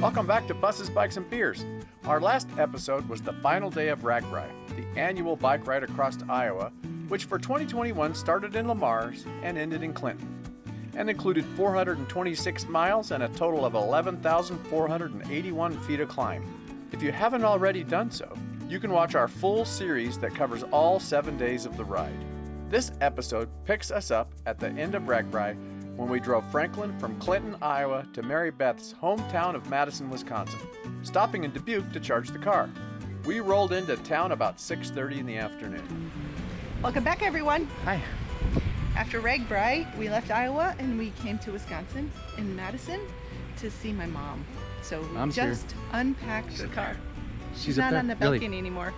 Welcome back to Buses, Bikes, and Beers. Our last episode was the final day of RAGBRAI, the annual bike ride across Iowa, which for 2021 started in Lamar's and ended in Clinton, and included 426 miles and a total of 11,481 feet of climb. If you haven't already done so, you can watch our full series that covers all 7 days of the ride. This episode picks us up at the end of RAGBRAI when we drove Franklin from Clinton, Iowa to Marybeth's hometown of Madison, Wisconsin, stopping in Dubuque to charge the car. We rolled into town about 6:30 in the afternoon. Welcome back, everyone. Hi. After RAGBRAI, we left Iowa and we came to Wisconsin in Madison to see my mom. So we Mom's just here. unpacked the car. She's not up there? on the balcony anymore.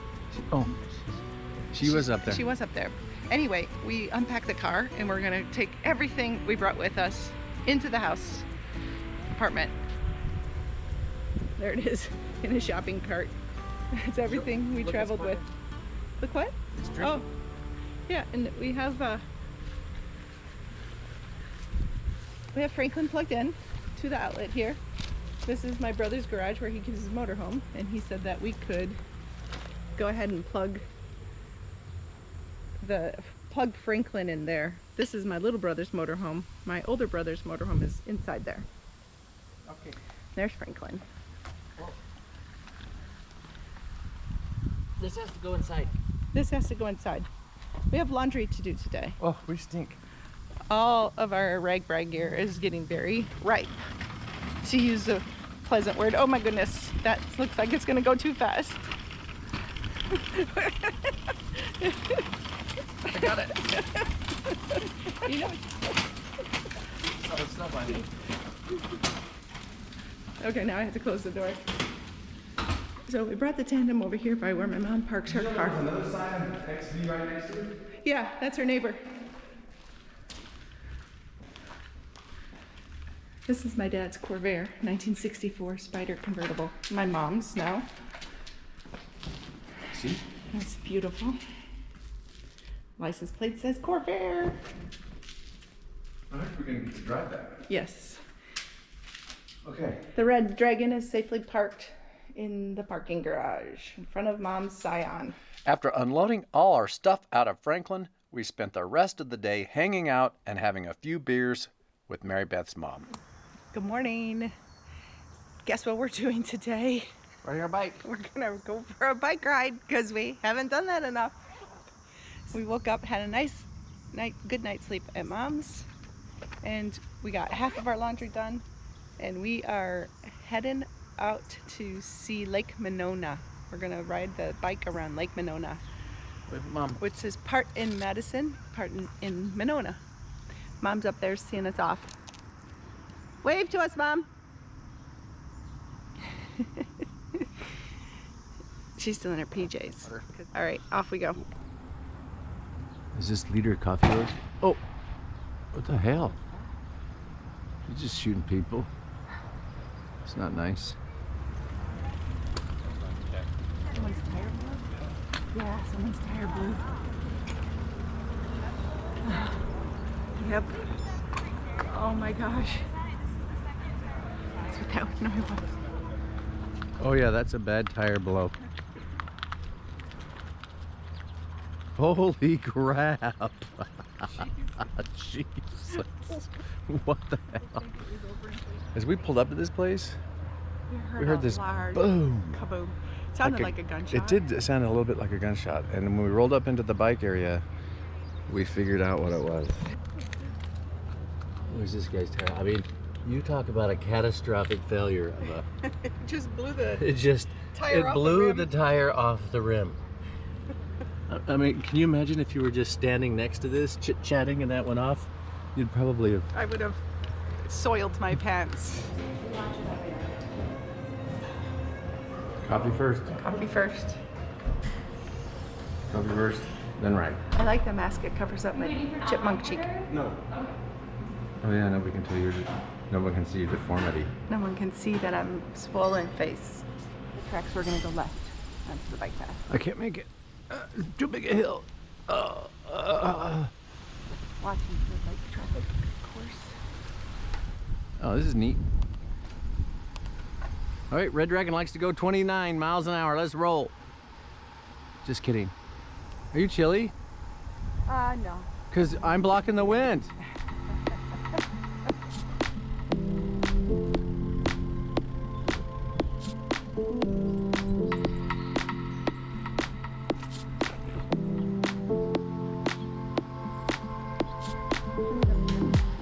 She was up there. She was up there. Anyway, we unpacked the car and we're gonna take everything we brought with us into the house apartment. There it is in a shopping cart. It's everything we traveled with. Look what? Oh, yeah, and we have Franklin plugged in to the outlet here. This is my brother's garage where he keeps his motorhome, and he said that we could go ahead and plug Franklin in there. This is my little brother's motorhome. My older brother's motorhome is inside there. Okay. There's Franklin. This has to go inside. This has to go inside. We have laundry to do today. Oh, we stink. All of our RAGBRAI gear is getting very ripe, to use a pleasant word. Oh my goodness, that looks like it's gonna go too fast. I got it. You know. Oh, it's not funny. Okay, now I have to close the door. So we brought the tandem over here by where my mom parks her car. Another sign next to you, right next to you? Yeah, that's her neighbor. This is my dad's Corvair, 1964 Spider convertible. My mom's now. See? That's beautiful. License plate says Corvair. I hope we're going to get to drive that. Yes. Okay. The red dragon is safely parked in the parking garage in front of Mom's Scion. After unloading all our stuff out of Franklin, we spent the rest of the day hanging out and having a few beers with Marybeth's mom. Good morning. Guess what we're doing today? Riding our bike. We're gonna go for a bike ride because we haven't done that enough. We woke up, had a good night's sleep at Mom's, and we got half of our laundry done, and we are heading out to see Lake Monona. We're gonna ride the bike around Lake Monona, With Mom. which is part in Madison, part in Monona. Mom's up there seeing us off. Wave to us, Mom. She's still in her PJs. All right, off we go. Is this liter coffee roast? Oh, what the hell? You're just shooting people. It's not nice. Someone's tire blew? Yeah, someone's tire blew. Yep. Oh my gosh. That's what that noise was. Oh yeah, that's a bad tire blow. Holy crap! Jesus! What the hell? As we pulled up to this place, We we heard this large boom. kaboom. It sounded like a gunshot. It did sound a little bit like a gunshot. And when we rolled up into the bike area, we figured out what it was. Where's this guy's tire? I mean, you talk about a catastrophic failure of a. It just blew the It just. tire It off blew the the tire off the rim. I mean, can you imagine if you were just standing next to this, chit-chatting, and that went off? You'd probably have... I would have soiled my pants. Coffee first. Coffee first. Coffee first, then right. I like the mask. It covers up my chipmunk cheek. No. Oh yeah, nobody can tell no one can see your deformity. No one can see that I'm swollen face. The tracks, we're gonna go left onto the bike path. I can't make it. Too big a hill. Watching the bike traffic course. Oh, this is neat. All right, Red Dragon likes to go 29 miles an hour. Let's roll. Just kidding. Are you chilly? No. Because I'm blocking the wind.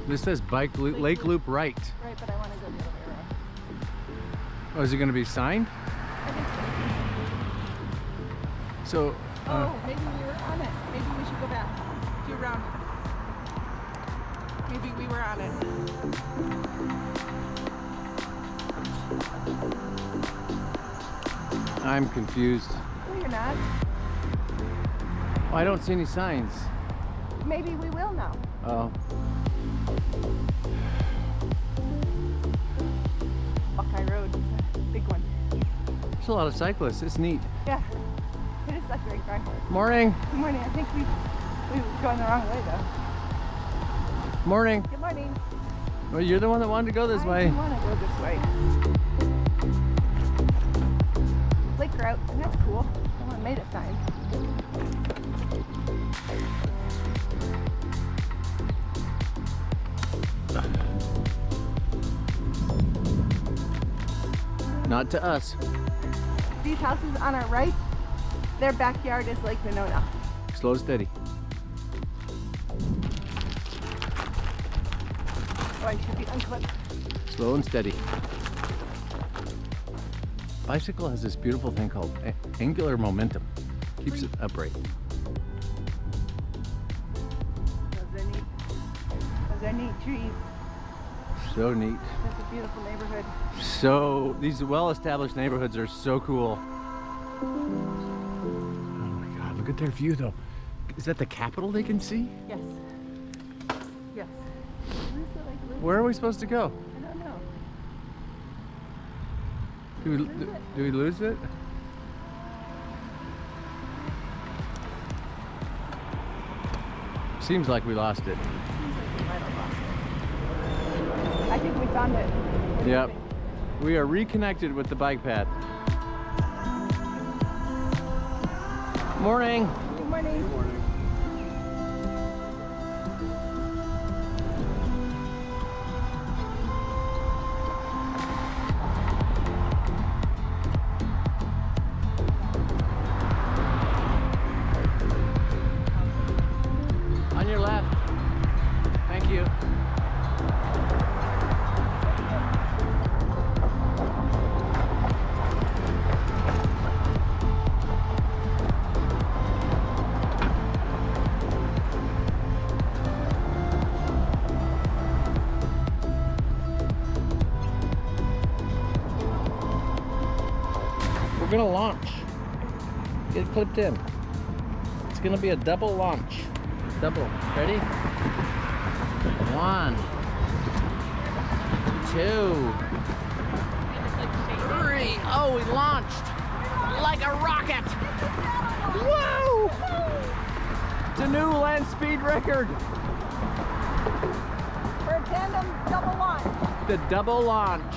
This says bike loop, lake loop right. Right, but I want to go the other way around. Oh, is it going to be signed? I think So, so. Oh, maybe we were on it. Maybe we should go back. Do a round. Maybe we were on it. I'm confused. No, you're not. Oh, I don't see any signs. Maybe we will now. Oh. Buckeye Road is a big one. There's a lot of cyclists. It's neat. Yeah. It is such a great drive. Morning. Good morning. I think we've gone the wrong way though. Morning. Good morning. Well, you're the one that wanted to go this I way. do want to go this way. Lake route, and that's cool. Someone made a sign. Not to us. These houses on our right, their backyard is Lake Monona. Slow, steady. Oh, I should be unclipped. Slow and steady. Bicycle has this beautiful thing called angular momentum. Keeps it upright. Those are neat. Those are neat trees. So neat. That's a beautiful neighborhood. So, these well-established neighborhoods are so cool. Oh my God, look at their view though. Is that the Capitol they can see? Yes. Yes. Where are we supposed to go? I don't know. Do we lose it? Seems like we lost it. I think we found it. Yep. We are reconnected with the bike path. Morning. Good morning. Good morning. On your left. Thank you. We're gonna launch. Get clipped in. It's gonna be a double launch. Double. Ready? 1, 2, 3. Oh, we launched like a rocket. Whoa! It's a new land speed record. For a tandem double launch. The double launch.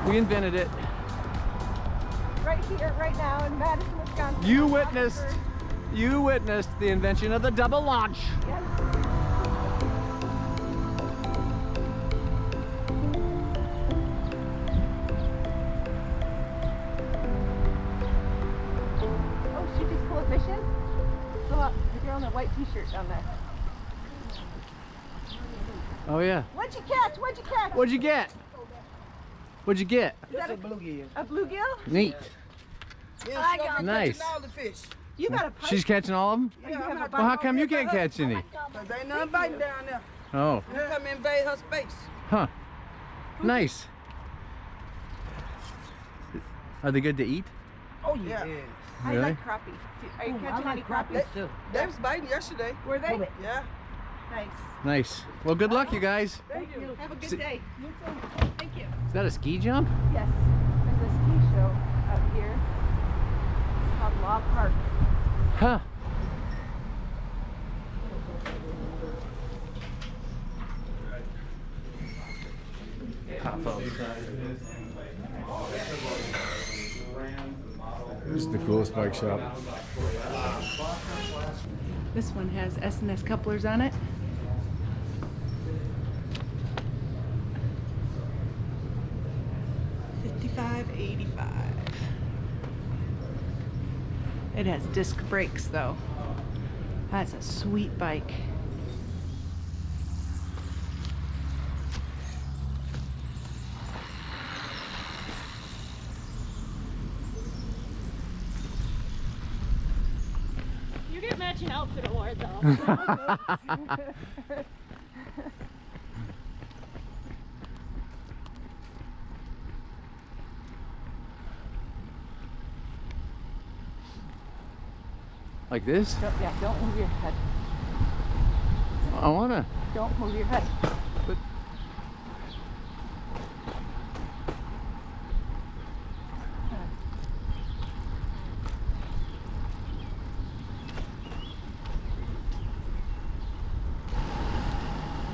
We invented it. Right here, right now in Madison, Wisconsin. You witnessed the invention of the double launch. Yes. Oh, should these coefficient? So the girl in the white t-shirt down there. Oh yeah. What'd you catch? What'd you catch? What'd you get? What'd you get? Is that a bluegill? A bluegill? Neat. Yeah, I she got got Nice. all the fish. You got a pipe? She's catching all of them? Yeah, I'm not Well, how come you can't catch any? Cause ain't nothing biting down there. Oh, You come invade her space. huh. Nice. Are they good to eat? Oh yeah. I Really? like crappie. Are you catching any crappies? They was biting yesterday. Were they? Yeah. Nice. Nice. Well, good luck, you guys. Thank you. Have a good Si- day. You too. Thank you. Is that a ski jump? Yes. There's a ski show out here. It's called Law Park. Huh. This is the coolest bike shop. This one has S&S couplers on it. $55.85. It has disc brakes though. That's a sweet bike. You get matching outfit award though. Like this? Don't move your head. I wanna. Don't move your head. But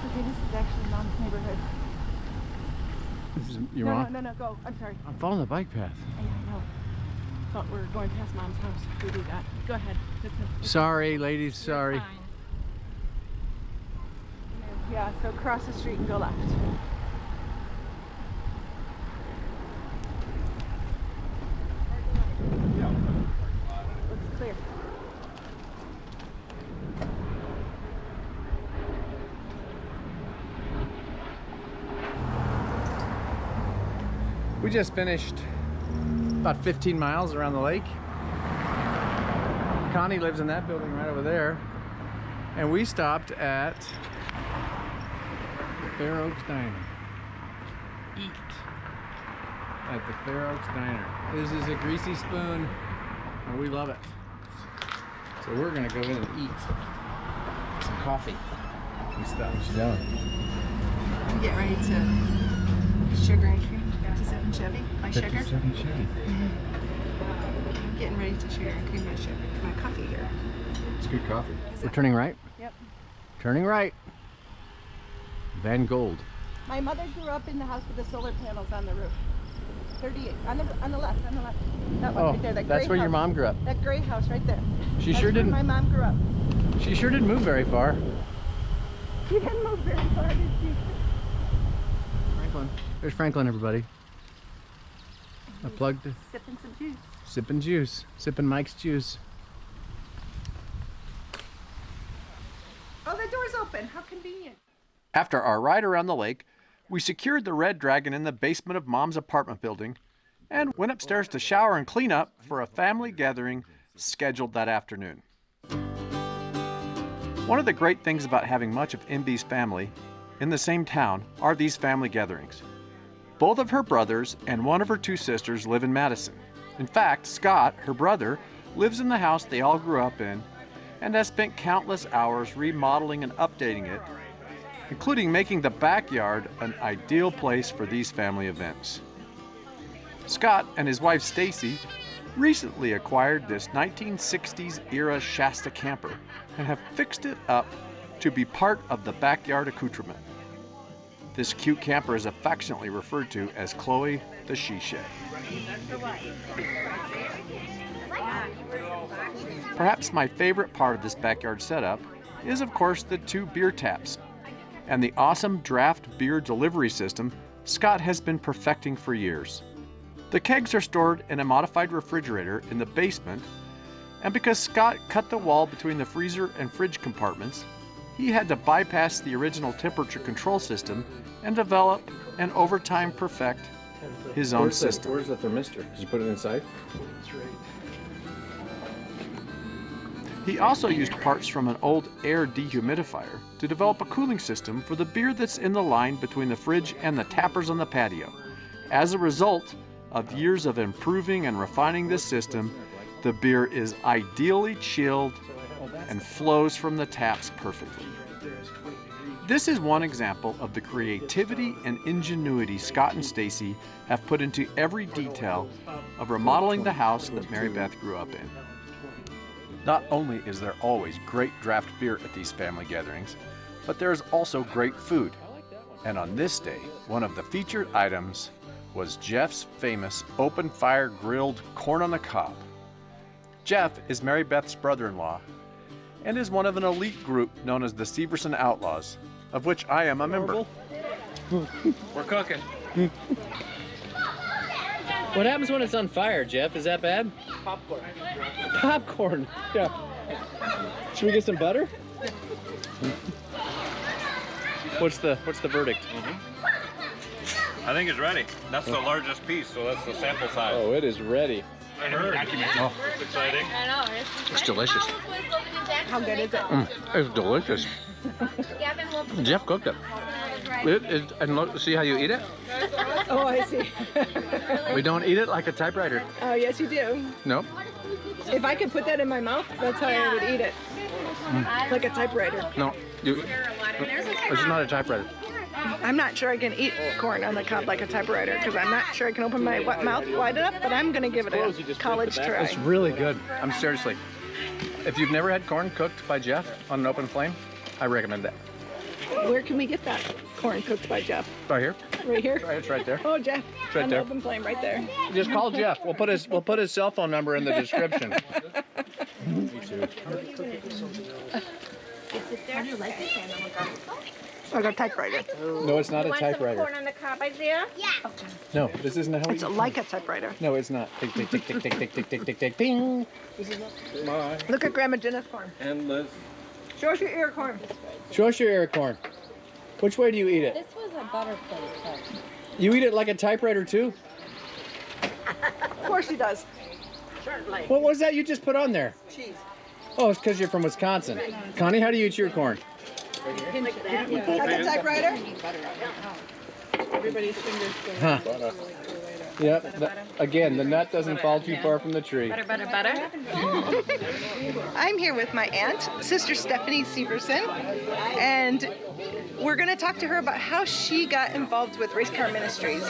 Okay, this is actually Mom's neighborhood. this is your No, mom? no, go. I'm sorry. I'm following the bike path. I know. Thought we were going past Mom's house. We do that. Go ahead. Sorry, ladies, sorry. Fine. Yeah, so cross the street and go left. Looks clear. We just finished about 15 miles around the lake. Connie lives in that building right over there. And we stopped at the Fair Oaks Diner. Eat at the Fair Oaks Diner. This is a greasy spoon and we love it. So we're gonna go in and eat some coffee and stuff. Sit down. I'm getting ready to sugar and cream. 57 Chevy. My sugar. 57 Chevy. I'm getting ready to sugar and cream my coffee here. It's good coffee. We're turning right? Yep. Turning right. Van Gold. My mother grew up in the house with the solar panels on the roof. 38. On the left. That one right there. That that's gray where your house. mom grew up. That gray house right there. She That's sure where didn't. my mom grew up. She sure didn't move very far. She didn't move very far, did she? Franklin. There's Franklin, everybody. I plugged it. Sipping some juice. Sipping juice. Sipping Mike's juice. Oh, the door's open. How convenient. After our ride around the lake, we secured the Red Dragon in the basement of Mom's apartment building and went upstairs to shower and clean up for a family gathering scheduled that afternoon. One of the great things about having much of MB's family in the same town are these family gatherings. Both of her brothers and one of her two sisters live in Madison. In fact, Scott, her brother, lives in the house they all grew up in and has spent countless hours remodeling and updating it, including making the backyard an ideal place for these family events. Scott and his wife Stacy recently acquired this 1960s era Shasta camper and have fixed it up to be part of the backyard accoutrement. This cute camper is affectionately referred to as Chloe the She Shed. Perhaps my favorite part of this backyard setup is, of course, the two beer taps and the awesome draft beer delivery system Scott has been perfecting for years. The kegs are stored in a modified refrigerator in the basement, and because Scott cut the wall between the freezer and fridge compartments, he had to bypass the original temperature control system and develop and over time perfect his own system. Where's the thermistor? Did you put it inside? He also used parts from an old air dehumidifier to develop a cooling system for the beer that's in the line between the fridge and the tappers on the patio. As a result of years of improving and refining this system, the beer is ideally chilled and flows from the taps perfectly. This is one example of the creativity and ingenuity Scott and Stacy have put into every detail of remodeling the house that Marybeth grew up in. Not only is there always great draft beer at these family gatherings, but there is also great food. And on this day, one of the featured items was Jeff's famous open-fire grilled corn on the cob. Jeff is Marybeth's brother-in-law and is one of an elite group known as the Severson Outlaws, of which I am a member. We're cooking. What happens when it's on fire, Jeff? Is that bad? Popcorn. Popcorn. Yeah. Should we get some butter? What's the verdict? I think it's ready. That's the largest piece, so that's the sample size. Oh, it is ready. I heard. Oh, it's exciting. I know. It's delicious. How good is it? It's delicious. Jeff cooked it. And look, see how you eat it? Oh, I see. We don't eat it like a typewriter. Oh, yes, you do. Nope. If I could put that in my mouth, that's how I would eat it. Like a typewriter. No. It's not a typewriter. I'm not sure I can eat corn on the cob like a typewriter because I'm not sure I can open my mouth wide enough, but I'm going to give it a college try. It's really good. I'm seriously. If you've never had corn cooked by Jeff on an open flame, I recommend that. Where can we get that corn cooked by Jeff? Right here. Right here? It's right there. Oh, Jeff. It's right on there. the open flame right there. Just call Jeff. We'll put his cell phone number in the description. Me too. Like a typewriter. No, it's not a typewriter. Corn on the cob, Isaiah? Yeah. No, this isn't how we It's like a typewriter. No, it's not. Tick, tick, tick, tick, tick, tick, tick, tick, tick, tick, ping. This is not mine. Look at Grandma Jenna's corn. And Liz. Show us your ear corn. Show us your ear corn. Which way do you eat it? This was a butter plate. You eat it like a typewriter too? Of course she does. What was that you just put on there? Cheese. Oh, it's because you're from Wisconsin. Connie, how do you eat your corn? Like a typewriter? Everybody's fingers go. Huh. Yep. Again, the nut doesn't fall too far from the tree. Butter. I'm here with my aunt, Sister Stephanie Severson, and we're going to talk to her about how she got involved with Race Car Ministries.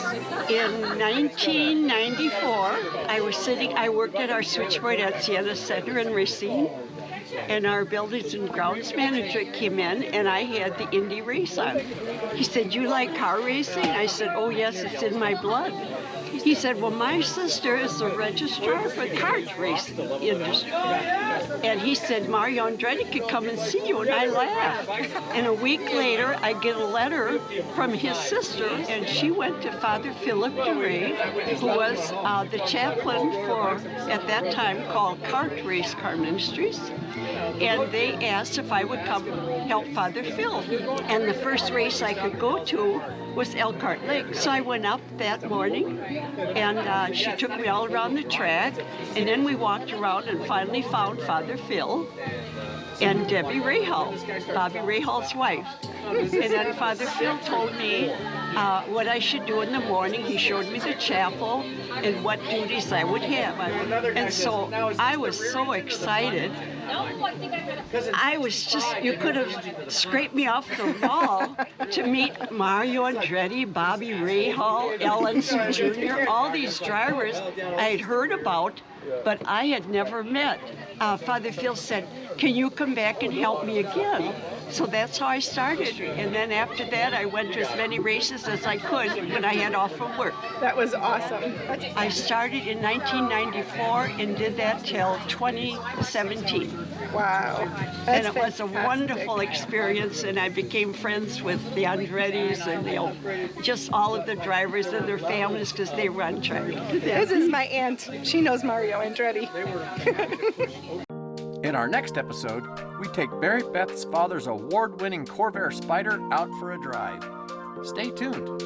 In 1994, I worked at our switchboard at Sienna Center in Racine, and our buildings and grounds manager came in, and I had the Indy race on. He said, "You like car racing?" I said, "Oh yes, it's in my blood." He said, "Well, my sister is the registrar for the kart racing industry." And he said, "Mario Andretti could come and see you." And I laughed. And a week later, I get a letter from his sister, and she went to Father Philip DeRay, who was the chaplain for, at that time, called Race Car Ministries. And they asked if I would come help Father Phil. And the first race I could go to was Elkhart Lake. So I went up that morning, and she took me all around the track, and then we walked around and finally found Father Phil and Debbie Rahal, Bobby Rahal's wife. And then Father Phil told me what I should do in the morning. He showed me the chapel and what duties I would have. And so I was so excited. I was just, you could have scraped me off the wall to meet Mario Andretti, Bobby Rahal, Ellen Jr., all these drivers I had heard about, but I had never met. Father Phil said, "Can you come back and help me again?" So that's how I started. And then after that, I went to as many races as I could when I had off from work. That was awesome. I started in 1994 and did that till 2017. Wow. And it was a wonderful experience, and I became friends with the Andrettis and just all of the drivers and their families because they run track. This is my aunt. She knows Mario Andretti. In our next episode, we take Marybeth's father's award-winning Corvair Spider out for a drive. Stay tuned.